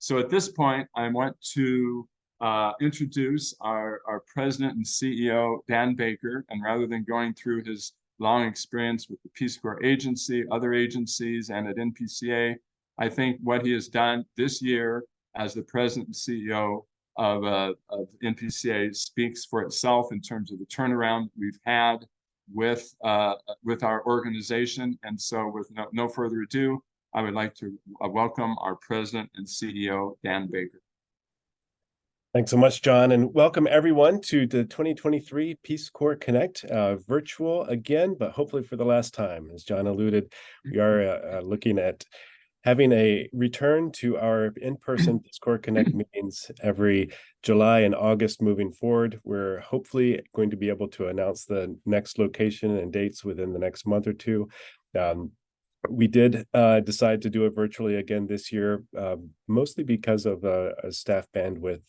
So at this point, I want to introduce our president and CEO, Dan Baker. And rather than going through his long experience with the Peace Corps Agency, other agencies, and at NPCA, I think what he has done this year as the president and CEO of NPCA speaks for itself in terms of the turnaround we've had with our organization. And so with no further ado, I would like to welcome our president and CEO, Dan Baker. Thanks so much, John, and welcome everyone to the 2023 Peace Corps Connect, virtual again, but hopefully for the last time. As John alluded, we are looking at having a return to our in-person Peace Corps Connect meetings every July and August moving forward. We're hopefully going to be able to announce the next location and dates within the next month or two. We did decide to do it virtually again this year, mostly because of a staff bandwidth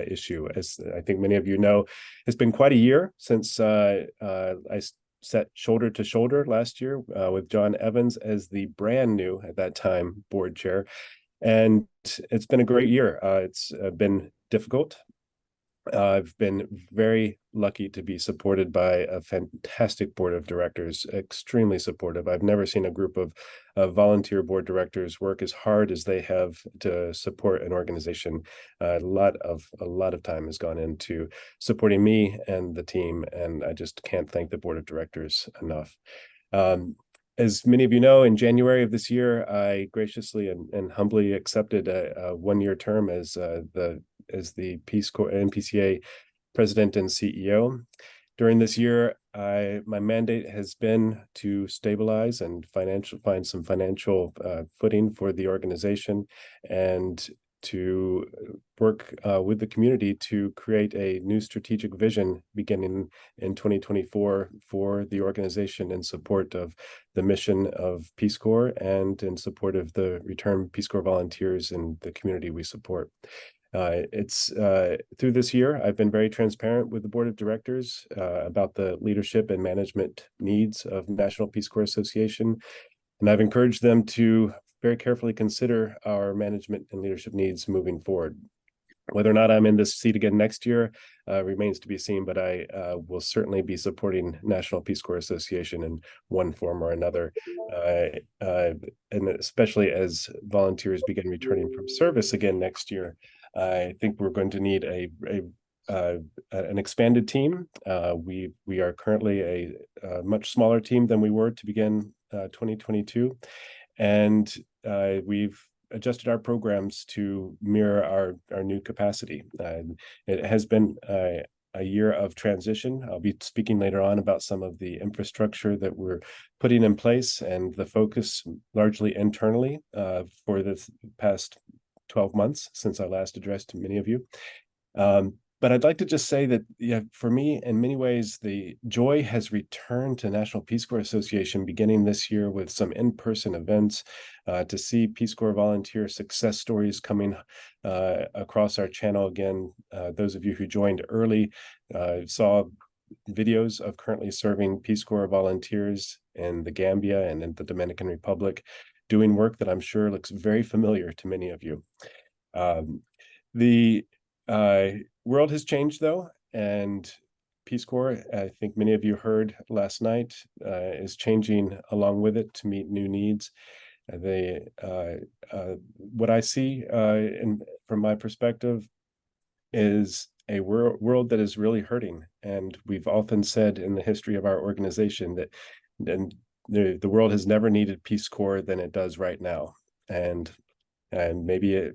issue. As I think many of you know, it's been quite a year since I sat shoulder to shoulder last year with John Evans as the brand new, at that time, board chair. And it's been a great year. It's been difficult. I've been very lucky to be supported by a fantastic board of directors, extremely supportive. I've never seen a group of volunteer board directors work as hard as they have to support an organization. A lot of time has gone into supporting me and the team, and I just can't thank the board of directors enough. As many of you know, in January of this year, I graciously and humbly accepted a one-year term as the Peace Corps NPCA president and CEO. During this year, my mandate has been to stabilize and find some financial footing for the organization, and to work with the community to create a new strategic vision beginning in 2024 for the organization in support of the mission of Peace Corps and in support of the returned Peace Corps volunteers and the community we support. Through this year, I've been very transparent with the board of directors about the leadership and management needs of National Peace Corps Association, and I've encouraged them to very carefully consider our management and leadership needs moving forward. Whether or not I'm in this seat again next year remains to be seen, but I will certainly be supporting National Peace Corps Association in one form or another, and especially as volunteers begin returning from service again next year. I think we're going to need an expanded team. We are currently a much smaller team than we were to begin 2022, and we've adjusted our programs to mirror our new capacity. It has been a year of transition. I'll be speaking later on about some of the infrastructure that we're putting in place and the focus largely internally for the past 12 months since I last addressed many of you. But I'd like to just say that, for me, in many ways, the joy has returned to National Peace Corps Association beginning this year with some in-person events, to see Peace Corps volunteer success stories coming across our channel again. Those of you who joined early saw videos of currently serving Peace Corps volunteers in the Gambia and in the Dominican Republic, doing work that I'm sure looks very familiar to many of you. The world has changed, though, and Peace Corps, I think many of you heard last night, is changing along with it to meet new needs. What I see from my perspective is a world that is really hurting, and we've often said in the history of our organization that the world has never needed Peace Corps than it does right now, and maybe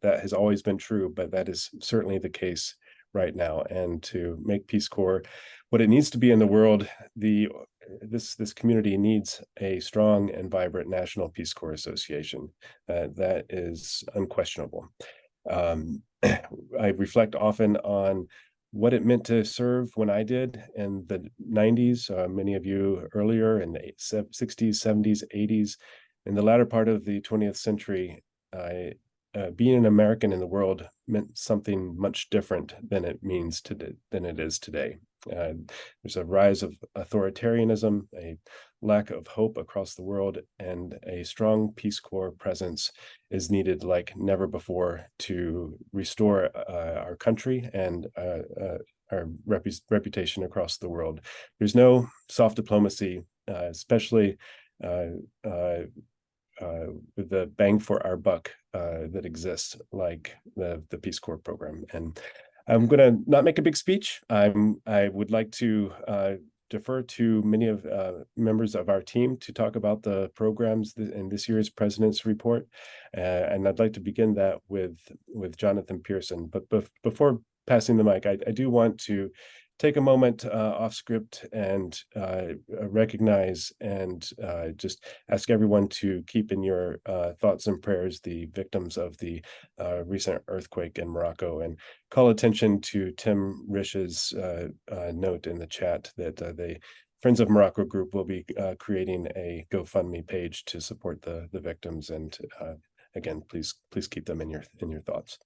that has always been true, but that is certainly the case right now. And to make Peace Corps what it needs to be in the world, this community needs a strong and vibrant National Peace Corps Association. That is unquestionable. I reflect often on what it meant to serve when I did in the 90s, many of you earlier in the 60s, 70s, 80s. In the latter part of the 20th century, being an American in the world meant something much different than it is today. There's a rise of authoritarianism, a lack of hope across the world, and a strong Peace Corps presence is needed like never before to restore our country and our reputation across the world. There's no soft diplomacy, especially with the bang for our buck that exists, like the Peace Corps program. And I'm going to not make a big speech. I would like to defer to many of members of our team to talk about the programs in this year's President's Report. And I'd like to begin that with Jonathan Pearson. But before passing the mic, I do want to take a moment off script and recognize and just ask everyone to keep in your thoughts and prayers the victims of the recent earthquake in Morocco, and call attention to Tim Rish's note in the chat that the Friends of Morocco group will be creating a GoFundMe page to support the victims. And again, please keep them in your thoughts.